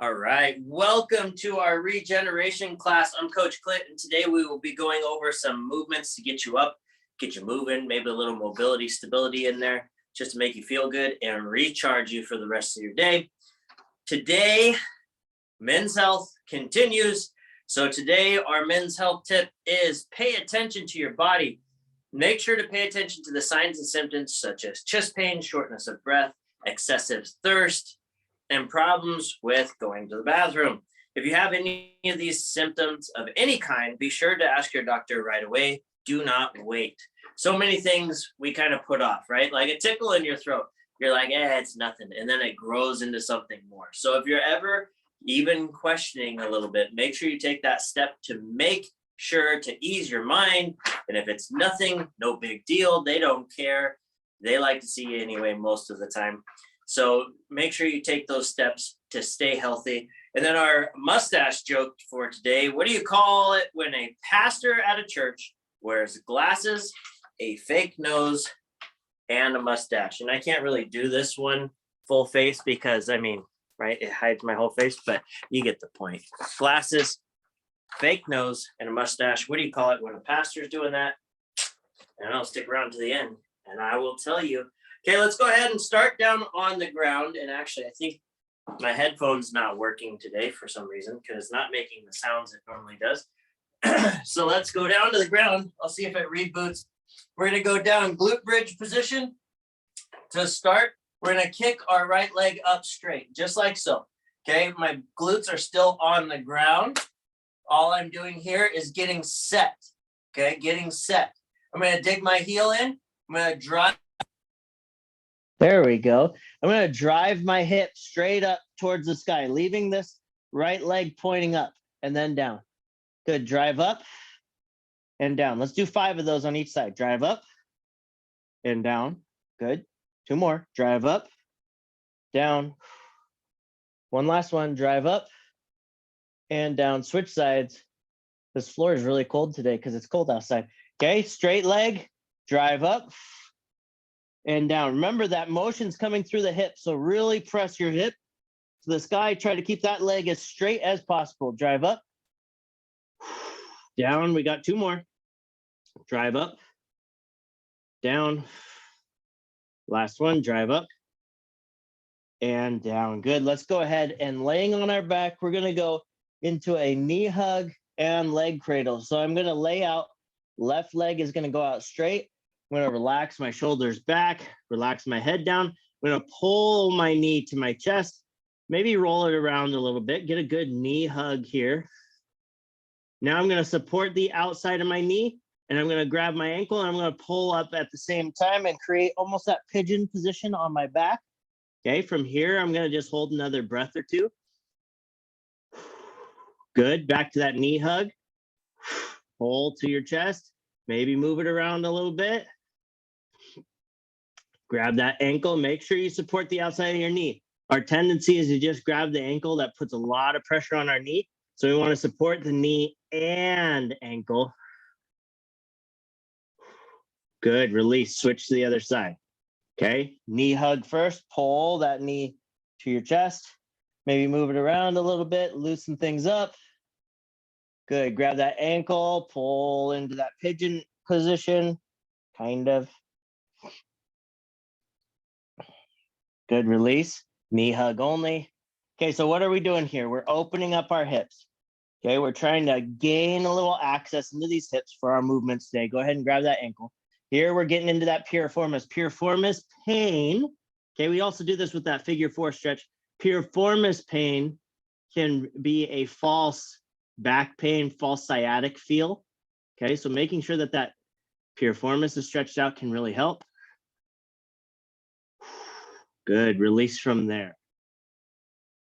All right, welcome to our regeneration class. I'm Coach Clint, and today we will be going over some movements to get you up, get you moving, maybe a little mobility, stability in there, just to make you feel good and recharge you for the rest of your day. Today, men's health continues. So today, our men's health tip is pay attention to your body. Make sure to pay attention to the signs and symptoms such as chest pain, shortness of breath, excessive thirst, and problems with going to the bathroom. If you have any of these symptoms of any kind, be sure to ask your doctor right away. Do not wait. So many things we kind of put off, right? Like a tickle in your throat. You're like, it's nothing. And then it grows into something more. So if you're ever even questioning a little bit, make sure you take that step to make sure to ease your mind. And if it's nothing, no big deal. They don't care. They like to see you anyway most of the time. So make sure you take those steps to stay healthy. And then our mustache joke for today, what do you call it when a pastor at a church wears glasses, a fake nose, and a mustache? And I can't really do this one full face because, right, it hides my whole face, but you get the point. Glasses, fake nose, and a mustache. What do you call it when a pastor's doing that? And I'll stick around to the end, and I will tell you. Okay, let's go ahead and start down on the ground. And actually, I think my headphone's not working today for some reason because it's not making the sounds it normally does. So let's go down to the ground. I'll see if it reboots. We're going to go down glute bridge position. To start, we're going to kick our right leg up straight, just like so. Okay, my glutes are still on the ground. All I'm doing here is getting set. Okay, getting set. I'm going to dig my heel in. I'm going to drive. There we go. I'm going to drive my hip straight up towards the sky, leaving this right leg pointing up and then down. Good. Drive up and down. Let's do 5 of those on each side. Drive up and down. Good. 2 more. Drive up, down. One last one. Drive up and down. Switch sides. This floor is really cold today because it's cold outside. Okay. Straight leg. Drive up and down. Remember that motion's coming through the hip. So really press your hip to the sky. Try to keep that leg as straight as possible. Drive up, down. We got 2 more. Drive up, down. Last one, drive up and down. Good. Let's go ahead and laying on our back, we're going to go into a knee hug and leg cradle. So I'm going to lay out, left leg is going to go out straight. I'm going to relax my shoulders back, relax my head down. I'm going to pull my knee to my chest, maybe roll it around a little bit, get a good knee hug here. Now I'm going to support the outside of my knee, and I'm going to grab my ankle, and I'm going to pull up at the same time and create almost that pigeon position on my back. Okay, from here, I'm going to just hold another breath or 2. Good. Back to that knee hug. Pull to your chest. Maybe move it around a little bit. Grab that ankle. Make sure you support the outside of your knee. Our tendency is to just grab the ankle. That puts a lot of pressure on our knee. So we want to support the knee and ankle. Good. Release. Switch to the other side. Okay. Knee hug first. Pull that knee to your chest. Maybe move it around a little bit. Loosen things up. Good. Grab that ankle. Pull into that pigeon position. Kind of. Good. Release. Knee hug only. Okay, so what are we doing here? We're opening up our hips. Okay, we're trying to gain a little access into these hips for our movements today. Go ahead and grab that ankle. Here we're getting into that piriformis. Piriformis pain. Okay, we also do this with that figure 4 stretch. Piriformis pain can be a false back pain, false sciatic feel. Okay, so making sure that that piriformis is stretched out can really help. Good. Release from there.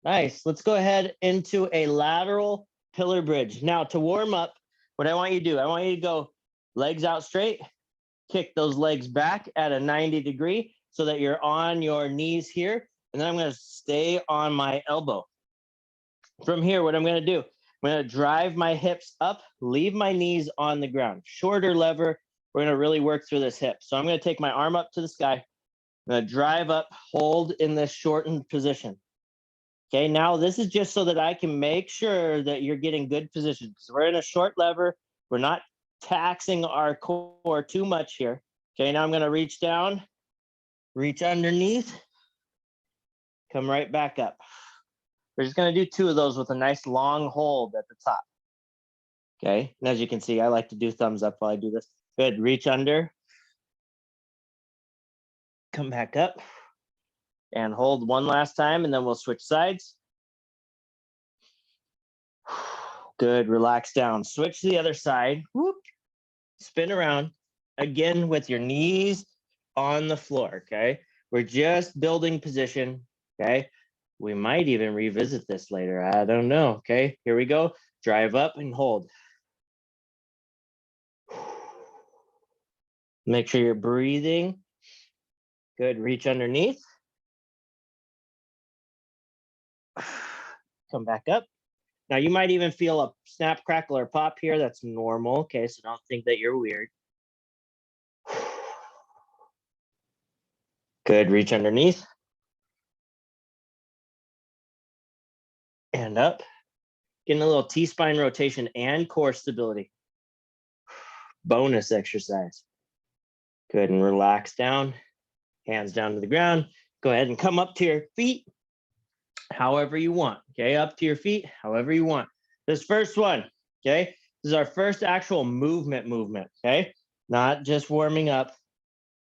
Nice. Let's go ahead into a lateral pillar bridge. Now, to warm up, what I want you to do, I want you to go legs out straight, kick those legs back at a 90 degree so that you're on your knees here. And then I'm going to stay on my elbow. From here, what I'm going to do, I'm going to drive my hips up, leave my knees on the ground. Shorter lever. We're going to really work through this hip. So I'm going to take my arm up to the sky. I'm going to drive up, hold in this shortened position. Okay, now this is just so that I can make sure that you're getting good position because we're in a short lever. We're not taxing our core too much here. Okay, now I'm going to reach down, reach underneath, come right back up. We're just going to do 2 of those with a nice long hold at the top. Okay, and as you can see, I like to do thumbs up while I do this. Good, reach under, come back up, and hold one last time, and then we'll switch sides. Good, relax down. Switch to the other side. Whoop. Spin around again with your knees on the floor, okay? We're just building position, okay? We might even revisit this later. I don't know, okay? Here we go. Drive up and hold. Make sure you're breathing. Good, reach underneath. Come back up. Now you might even feel a snap, crackle, or pop here. That's normal, okay? So don't think that you're weird. Good, reach underneath. And up. Getting a little T-spine rotation and core stability. Bonus exercise. Good, and relax down. Hands down to the ground. Go ahead and come up to your feet however you want, okay? Up to your feet however you want. This first one, okay? This is our first actual movement, okay? Not just warming up.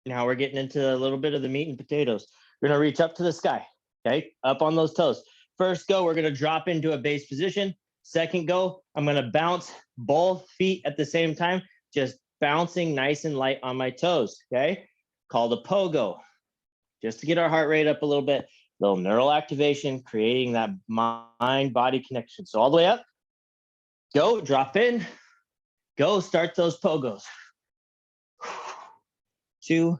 Now we're getting into a little bit of the meat and potatoes. We're gonna reach up to the sky, okay? Up on those toes. First go, we're gonna drop into a base position. Second go, I'm gonna bounce both feet at the same time, just bouncing nice and light on my toes, okay? Called a pogo, just to get our heart rate up a little bit, little neural activation, creating that mind-body connection. So all the way up, go, drop in, go, start those pogos. 2,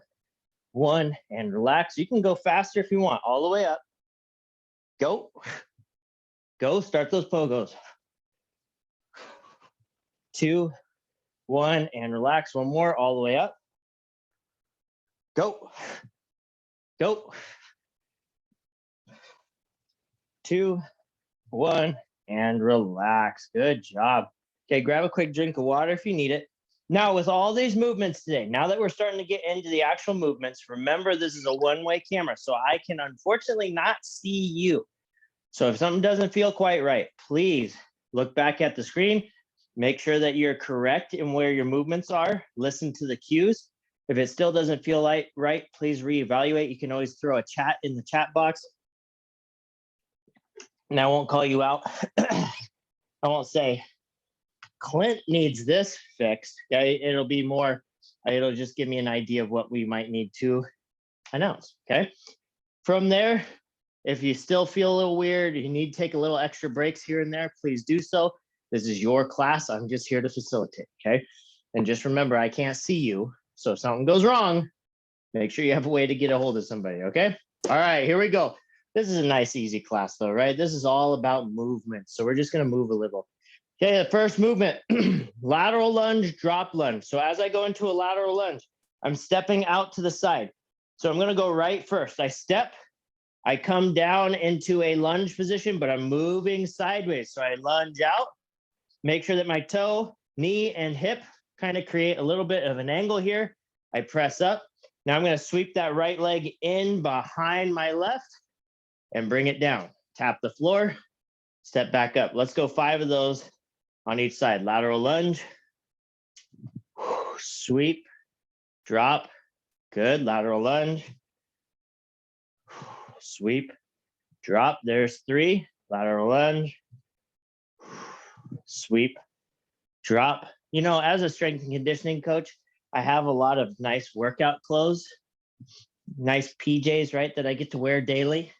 1, and relax. You can go faster if you want, all the way up. Go, go, start those pogos. 2, 1, and relax. One more, all the way up. Go, go. 2, 1, and relax. Good job. Okay, grab a quick drink of water if you need it. Now, with all these movements today, now that we're starting to get into the actual movements, remember this is a one-way camera, so I can unfortunately not see you. So if something doesn't feel quite right, please look back at the screen, make sure that you're correct in where your movements are, listen to the cues. If it still doesn't feel right, please reevaluate. You can always throw a chat in the chat box. And I won't call you out. I won't say, Clint needs this fixed. Okay, it'll be more, it'll just give me an idea of what we might need to announce, okay? From there, if you still feel a little weird, you need to take a little extra breaks here and there, please do so. This is your class. I'm just here to facilitate, okay? And just remember, I can't see you. So if something goes wrong, make sure you have a way to get a hold of somebody, okay? All right, here we go. This is a nice, easy class though, right? This is all about movement. So we're just gonna move a little. Okay, the first movement, lateral lunge, drop lunge. So as I go into a lateral lunge, I'm stepping out to the side. So I'm gonna go right first. I step, I come down into a lunge position, but I'm moving sideways. So I lunge out, make sure that my toe, knee, and hip kind of create a little bit of an angle here. I press up. Now I'm gonna sweep that right leg in behind my left and bring it down. Tap the floor, step back up. Let's go 5 of those on each side. Lateral lunge, sweep, drop, good. Lateral lunge, sweep, drop. There's 3. Lateral lunge, sweep, drop. You know, as a strength and conditioning coach, I have a lot of nice workout clothes, nice PJs, right, that I get to wear daily.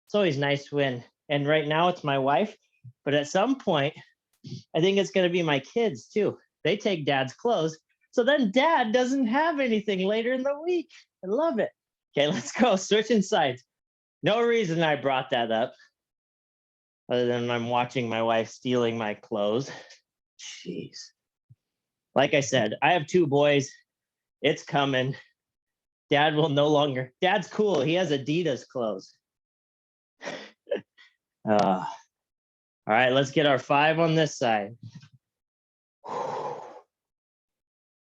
It's always nice when, and right now it's my wife, but at some point, I think it's going to be my kids too. They take dad's clothes. So then dad doesn't have anything later in the week. I love it. Okay, let's go. Switching sides. No reason I brought that up other than I'm watching my wife stealing my clothes. Jeez. Like I said, I have 2 boys. It's coming. Dad will no longer. Dad's cool. He has Adidas clothes. All right, let's get our 5 on this side.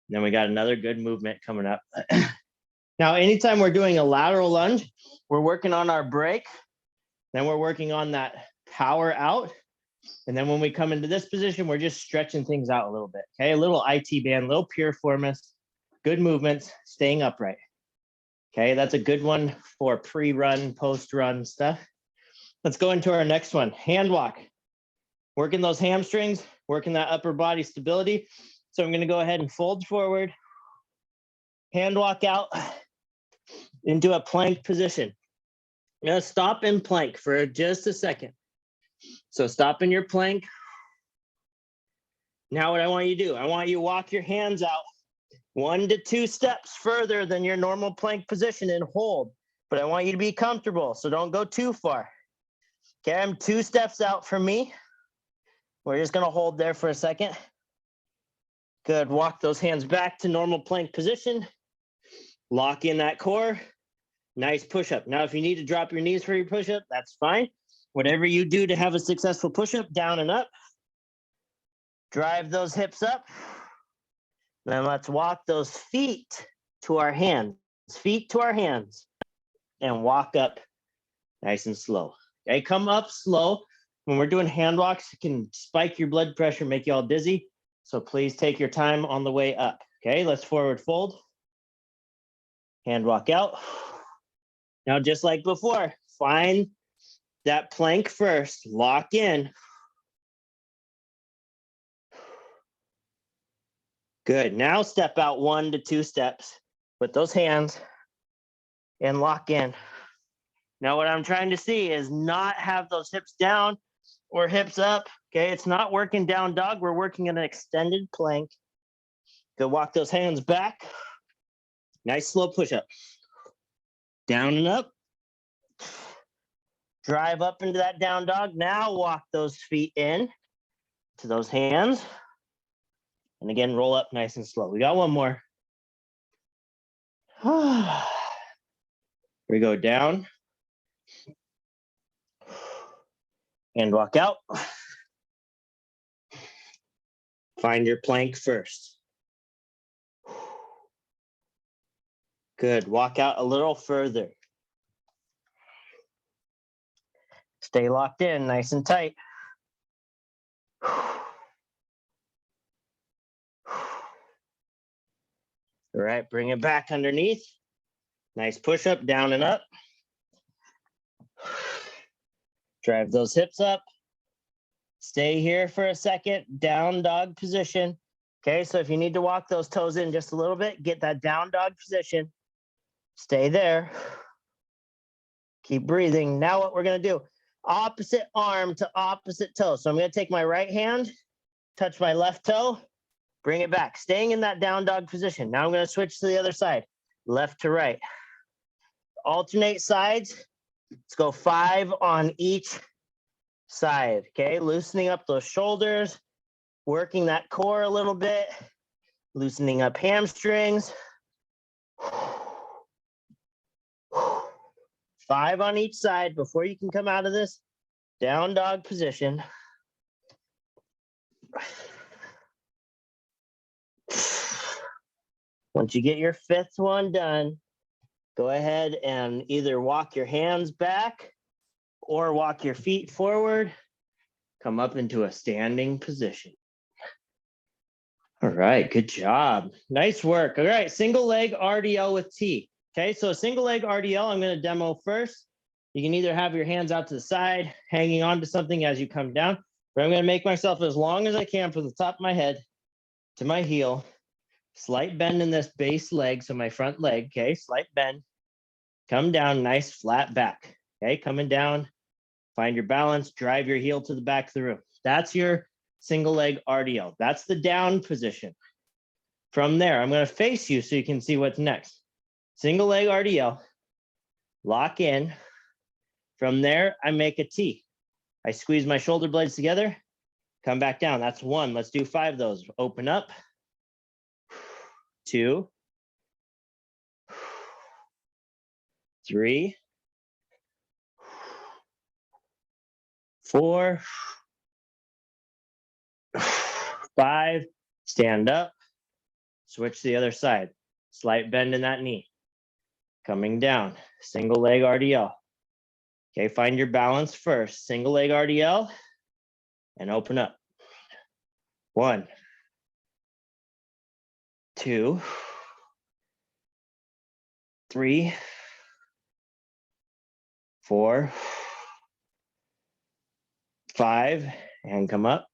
Then we got another good movement coming up. Now, anytime we're doing a lateral lunge, we're working on our break. Then we're working on that power out. And then when we come into this position, we're just stretching things out a little bit. Okay, a little IT band, a little piriformis, good movements, staying upright. Okay, that's a good one for pre-run, post-run stuff. Let's go into our next one, hand walk. Working those hamstrings, working that upper body stability. So I'm gonna go ahead and fold forward, hand walk out into a plank position. I'm gonna stop in plank for just a second. So stop in your plank. Now what I want you to do, I want you to walk your hands out 1 to 2 steps further than your normal plank position and hold. But I want you to be comfortable, so don't go too far. Okay, I'm 2 steps out from me. We're just gonna hold there for a second. Good, walk those hands back to normal plank position. Lock in that core. Nice push-up. Now, if you need to drop your knees for your push-up, that's fine. Whatever you do to have a successful push-up, down and up. Drive those hips up. Then let's walk those feet to our hands. Feet to our hands. And walk up nice and slow. Okay, come up slow. When we're doing hand walks, it can spike your blood pressure, make you all dizzy. So please take your time on the way up. Okay, let's forward fold. Hand walk out. Now, just like before, find that plank first, lock in. Good, now step out 1 to 2 steps with those hands and lock in. Now what I'm trying to see is not have those hips down or hips up, okay? It's not working down dog, we're working in an extended plank. Go walk those hands back. Nice slow push up. Down and up. Drive up into that down dog. Now walk those feet in to those hands. And again, roll up nice and slow. We got one more. We go down. And walk out. Find your plank first. Good, walk out a little further. Stay locked in, nice and tight. All right, bring it back underneath. Nice push up, down and up. Drive those hips up. Stay here for a second, down dog position. Okay, so if you need to walk those toes in just a little bit, get that down dog position. Stay there. Keep breathing. Now what we're gonna do, opposite arm to opposite toe. So I'm gonna take my right hand, touch my left toe, bring it back, staying in that down dog position. Now I'm gonna switch to the other side, left to right. Alternate sides. Let's go 5 on each side, okay? Loosening up those shoulders, working that core a little bit, loosening up hamstrings. 5 on each side before you can come out of this down dog position. Once you get your 5th one done, go ahead and either walk your hands back or walk your feet forward. Come up into a standing position. All right, good job. Nice work. All right, single leg RDL with T. Okay, so single leg RDL, I'm going to demo first. You can either have your hands out to the side, hanging on to something as you come down, but I'm going to make myself as long as I can from the top of my head to my heel. Slight bend in this base leg, so my front leg, okay, slight bend. Come down, nice flat back, okay, coming down. Find your balance, drive your heel to the back of the room. That's your single leg RDL. That's the down position. From there, I'm going to face you so you can see what's next. Single leg RDL, lock in. From there, I make a T. I squeeze my shoulder blades together, come back down. That's 1. Let's do 5 of those. Open up. 2. 3. 4, 5, stand up, switch to the other side. Slight bend in that knee. Coming down, single leg RDL. Okay, find your balance first. Single leg RDL and open up. 1, 2, 3, 4, 5, and come up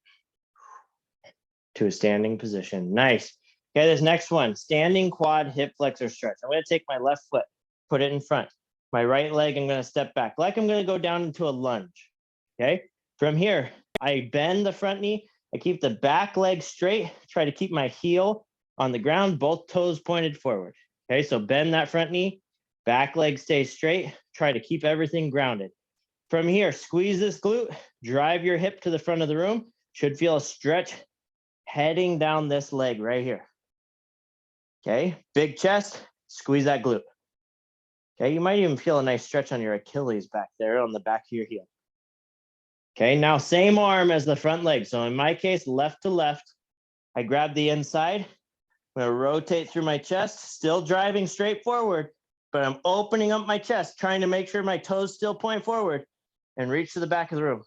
to a standing position. Nice. Okay, this next one, standing quad hip flexor stretch. I'm going to take my left foot, put it in front. My right leg, I'm going to step back like I'm going to go down into a lunge. Okay, from here, I bend the front knee. I keep the back leg straight, try to keep my heel on the ground, both toes pointed forward. Okay, so bend that front knee, back leg stays straight, try to keep everything grounded. From here, squeeze this glute, drive your hip to the front of the room. Should feel a stretch heading down this leg right here. Okay, big chest, squeeze that glute. Okay, you might even feel a nice stretch on your Achilles back there on the back of your heel. Okay, now same arm as the front leg. So in my case, left to left, I grab the inside. I'm gonna rotate through my chest, still driving straight forward, but I'm opening up my chest, trying to make sure my toes still point forward and reach to the back of the room.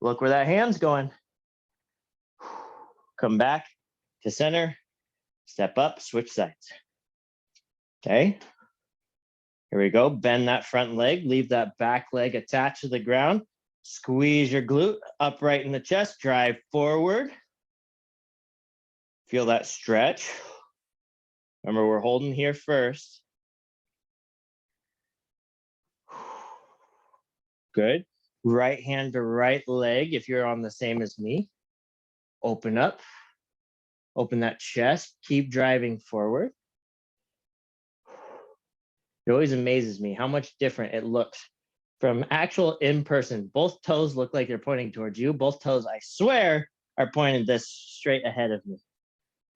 Look where that hand's going. Come back to center, step up, switch sides. Okay, here we go. Bend that front leg, leave that back leg attached to the ground. Squeeze your glute upright in the chest, drive forward. Feel that stretch. Remember, we're holding here first. Good. Right hand to right leg if you're on the same as me. Open up. Open that chest. Keep driving forward. It always amazes me how much different it looks from actual in person. Both toes look like they're pointing towards you. Both toes, I swear, are pointing this straight ahead of me.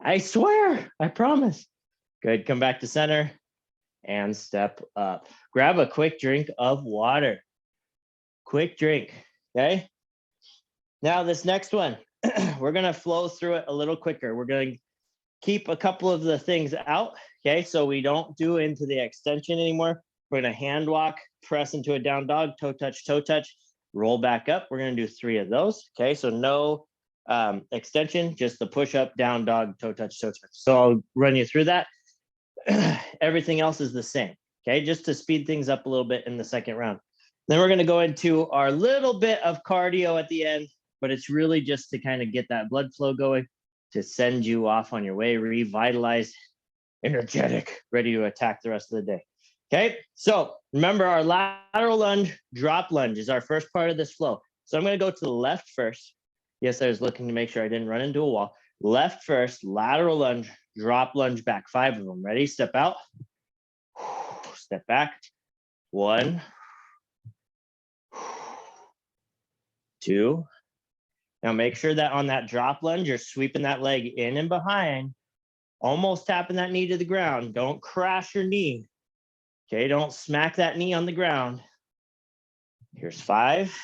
I swear, I promise. Good, come back to center and step up. Grab a quick drink of water. Quick drink, okay? Now this next one, we're gonna flow through it a little quicker. We're gonna keep a couple of the things out, okay? So we don't do into the extension anymore. We're gonna hand walk, press into a down dog, toe touch, roll back up. We're gonna do 3 of those, okay? So no extension, just the push up, down dog, toe touch. So I'll run you through that. Everything else is the same, okay? Just to speed things up a little bit in the second round. Then we're gonna go into our little bit of cardio at the end, but it's really just to kind of get that blood flow going, to send you off on your way, revitalized, energetic, ready to attack the rest of the day. Okay, so remember our lateral lunge, drop lunge is our first part of this flow. So I'm gonna go to the left first. Yes, I was looking to make sure I didn't run into a wall. Left first, lateral lunge, drop lunge back, 5 of them. Ready, step out, step back, 1, 2. Now make sure that on that drop lunge, you're sweeping that leg in and behind, almost tapping that knee to the ground. Don't crash your knee. Okay, don't smack that knee on the ground. Here's 5.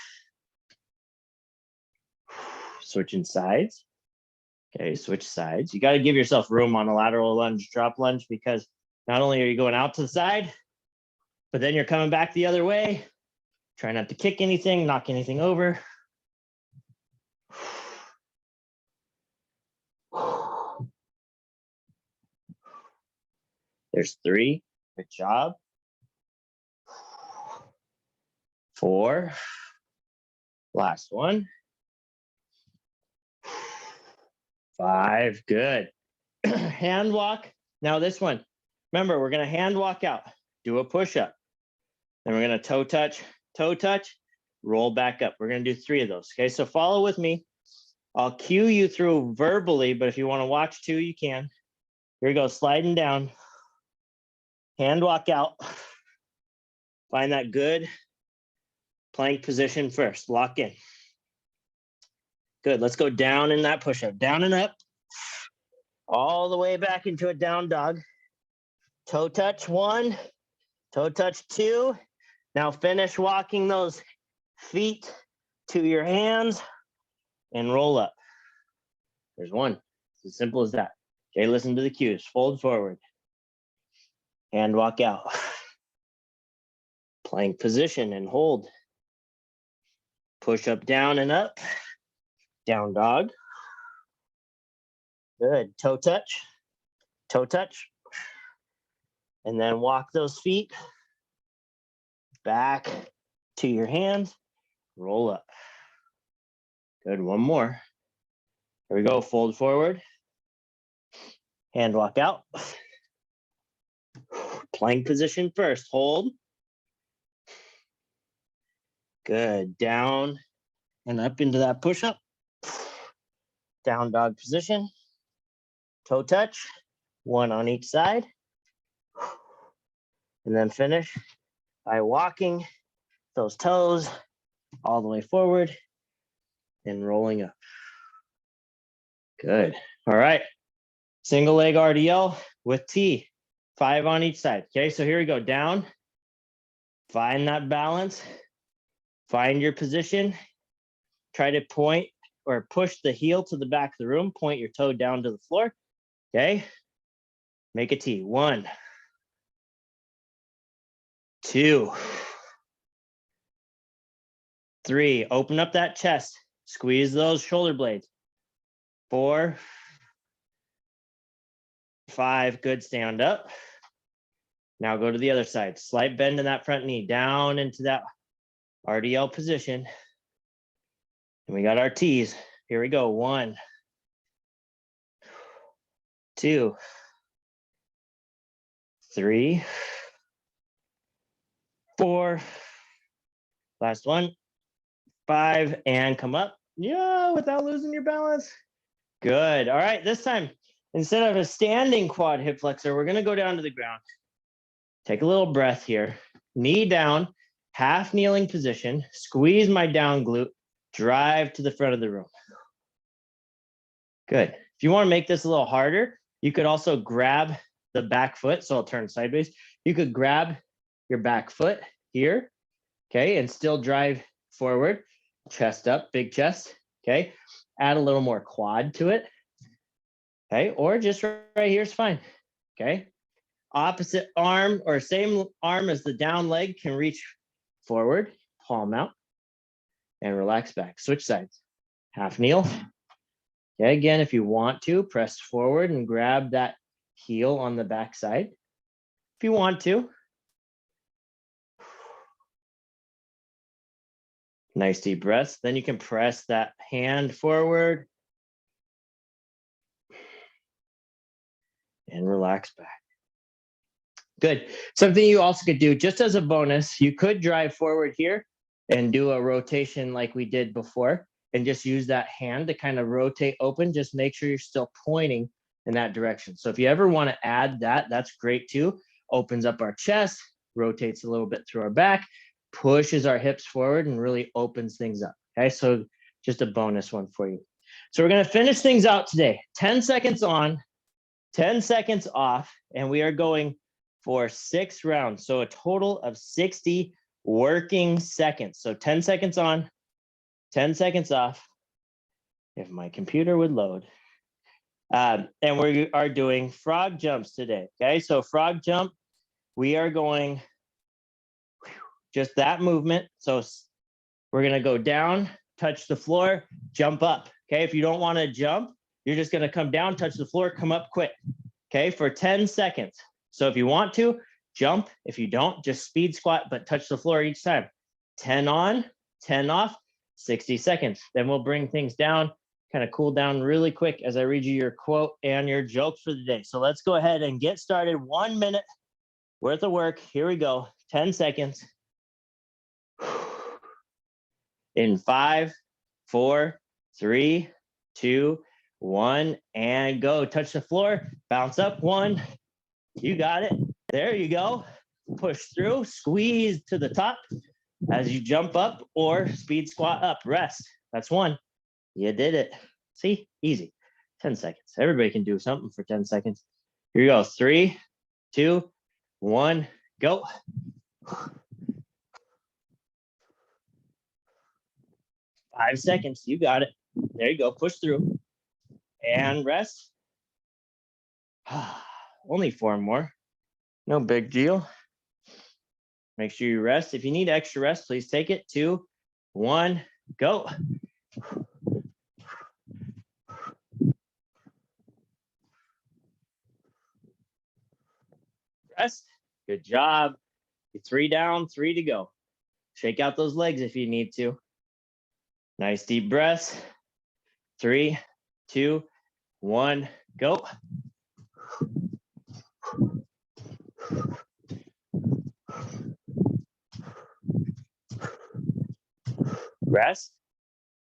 Switching sides. Okay, switch sides. You got to give yourself room on a lateral lunge, drop lunge, because not only are you going out to the side, but then you're coming back the other way. Try not to kick anything, knock anything over. There's 3. Good job. 4. Last one. 5. Good. Hand walk. Now this one. Remember, we're going to hand walk out. Do a push-up. Then we're going to toe touch, roll back up. We're going to do 3 of those. Okay, so follow with me. I'll cue you through verbally, but if you want to watch too, you can. Here we go, sliding down. Hand walk out. Find that good plank position first. Lock in. Good. Let's go down in that push-up. Down and up. All the way back into a down dog. Toe touch 1. Toe touch 2. Now finish walking those feet to your hands and roll up. There's one. It's as simple as that. Okay, listen to the cues. Fold forward. Hand walk out. Plank position and hold. Push up, down and up. Down dog. Good. Toe touch. Toe touch. And then walk those feet back to your hands. Roll up. Good. One more. Here we go. Fold forward. Hand walk out. Plank position first. Hold. Good. Down and up into that push-up. Down dog position. Toe touch. One on each side. And then finish by walking those toes all the way forward and rolling up. Good. All right. Single leg RDL with T. 5 on each side. Okay, so here we go. Down. Find that balance. Find your position. Try to point or push the heel to the back of the room. Point your toe down to the floor. Okay. Make a T. 1, 2, 3. Open up that chest. Squeeze those shoulder blades. 4, 5. Good. Stand up. Now go to the other side. Slight bend in that front knee. Down into that RDL position. And we got our T's. Here we go. 1, 2, 3, 4. Last one. 5. And come up. Yeah, without losing your balance. Good. All right. This time, instead of a standing quad hip flexor, we're going to go down to the ground. Take a little breath here. Knee down, half kneeling position. Squeeze my down glute. Drive to the front of the room. Good. If you want to make this a little harder, you could also grab the back foot. So I'll turn sideways. You could grab your back foot here, okay, and still drive forward. Chest up, big chest, okay. Add a little more quad to it, okay, or just right here is fine, okay. Opposite arm or same arm as the down leg can reach forward, palm out, and relax back. Switch sides. Half kneel. Okay, again, if you want to, press forward and grab that heel on the back side. If you want to. Nice deep breaths. Then you can press that hand forward and relax back. Good. Something you also could do, just as a bonus, you could drive forward here and do a rotation like we did before, and just use that hand to kind of rotate open. Just make sure you're still pointing in that direction. So if you ever want to add that, that's great too. Opens up our chest, rotates a little bit through our back, pushes our hips forward, and really opens things up. Okay, so just a bonus one for you. So we're going to finish things out today. 10 seconds on, 10 seconds off, and we are going for 6 rounds. So a total of 60 working seconds. So 10 seconds on, 10 seconds off, if my computer would load. And we are doing frog jumps today. Okay, so frog jump, we are going just that movement. So we're going to go down, touch the floor, jump up. Okay, if you don't want to jump, you're just going to come down, touch the floor, come up quick. Okay, for 10 seconds. So if you want to, jump. If you don't, just speed squat, but touch the floor each time. 10 on, 10 off, 60 seconds. Then we'll bring things down, kind of cool down really quick as I read you your quote and your jokes for the day. So let's go ahead and get started. 1 minute worth of work. Here we go. 10 seconds. In 5, 4, 3, 2, 1, and go. Touch the floor, bounce up. 1, you got it. There you go. Push through, squeeze to the top as you jump up or speed squat up. Rest. That's 1. You did it. See, easy. 10 seconds. Everybody can do something for 10 seconds. Here you go. 3, 2, 1, go. 5 seconds. You got it. There you go. Push through. And rest. Only 4 more. No big deal. Make sure you rest. If you need extra rest, please take it. 2, 1, go. Rest. Good job. 3 down, 3 to go. Shake out those legs if you need to. Nice deep breaths. 3, 2, 1, go. Rest.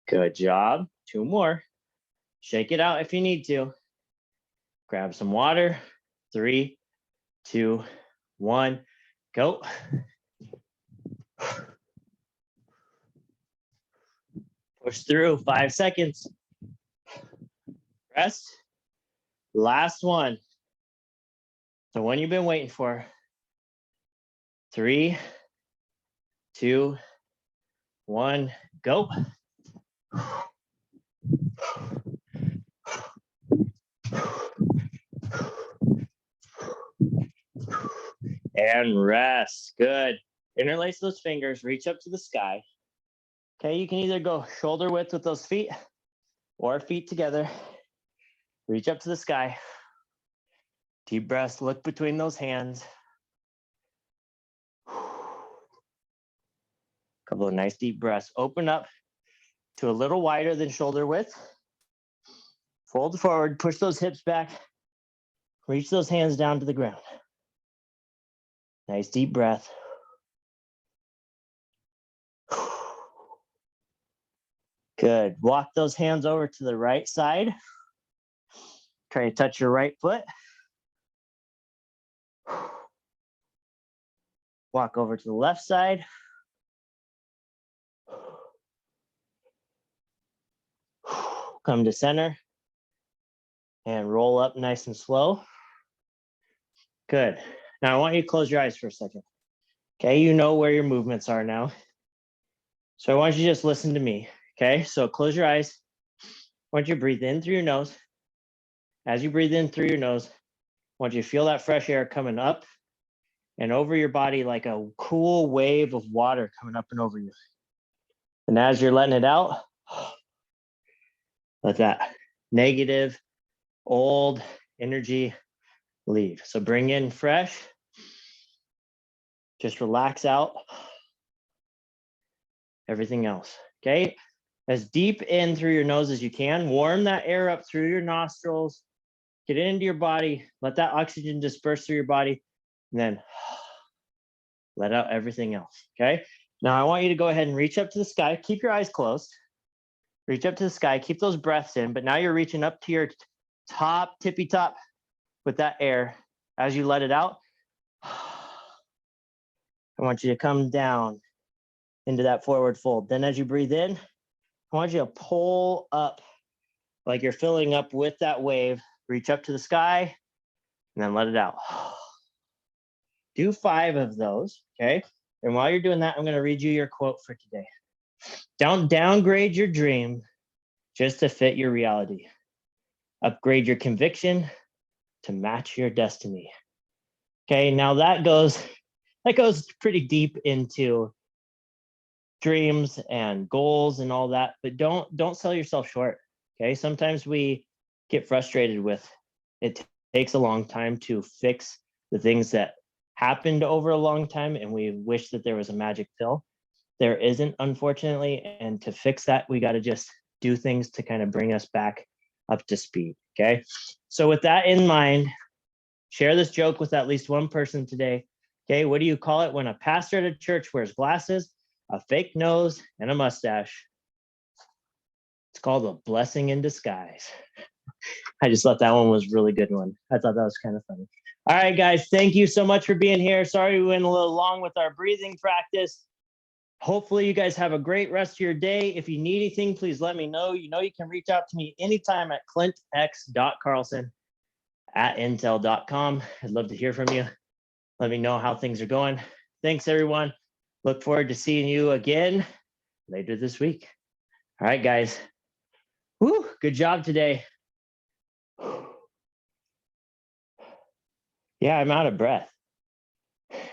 Good job. 2 more. Shake it out if you need to. Grab some water. 3, 2, 1, go. Push through. 5 seconds. Rest. Last one. The one you've been waiting for. 3, 2, 1, go. And rest. Good. Interlace those fingers, reach up to the sky. Okay, you can either go shoulder width with those feet or feet together. Reach up to the sky. Deep breaths, look between those hands. Couple of nice deep breaths. Open up to a little wider than shoulder width. Fold forward, push those hips back. Reach those hands down to the ground. Nice deep breath. Good. Walk those hands over to the right side. Try to touch your right foot. Walk over to the left side. Come to center and roll up nice and slow. Good. Now I want you to close your eyes for a second. Okay, you know where your movements are now. So I want you to just listen to me. Okay, so close your eyes. I want you to breathe in through your nose. As you breathe in through your nose, I want you to feel that fresh air coming up and over your body like a cool wave of water coming up and over you. And as you're letting it out, let that negative, old energy leave. So bring in fresh. Just relax out everything else. Okay, as deep in through your nose as you can. Warm that air up through your nostrils. Get it into your body. Let that oxygen disperse through your body. And then let out everything else. Okay, now I want you to go ahead and reach up to the sky. Keep your eyes closed. Reach up to the sky. Keep those breaths in. But now you're reaching up to your top, tippy top with that air. As you let it out, I want you to come down into that forward fold. Then as you breathe in, I want you to pull up like you're filling up with that wave. Reach up to the sky and then let it out. Do 5 of those, okay? And while you're doing that, I'm going to read you your quote for today. Don't downgrade your dream just to fit your reality. Upgrade your conviction to match your destiny. Okay, now that goes pretty deep into dreams and goals and all that, but don't sell yourself short. Okay, sometimes we get frustrated with it. Takes a long time to fix the things that happened over a long time, and we wish that there was a magic pill. There isn't, unfortunately, and to fix that, we got to just do things to kind of bring us back up to speed. Okay, so with that in mind, share this joke with at least one person today. Okay, what do you call it when a pastor at a church wears glasses, a fake nose, and a mustache? It's called a blessing in disguise. I just thought that one was a really good one. I thought that was kind of funny. All right, guys, thank you so much for being here. Sorry we went a little long with our breathing practice. Hopefully you guys have a great rest of your day. If you need anything, please let me know. You know you can reach out to me anytime at clintx.carlson@intel.com. I'd love to hear from you. Let me know how things are going. Thanks, everyone. Look forward to seeing you again later this week. All right, guys. Woo, good job today. Yeah, I'm out of breath.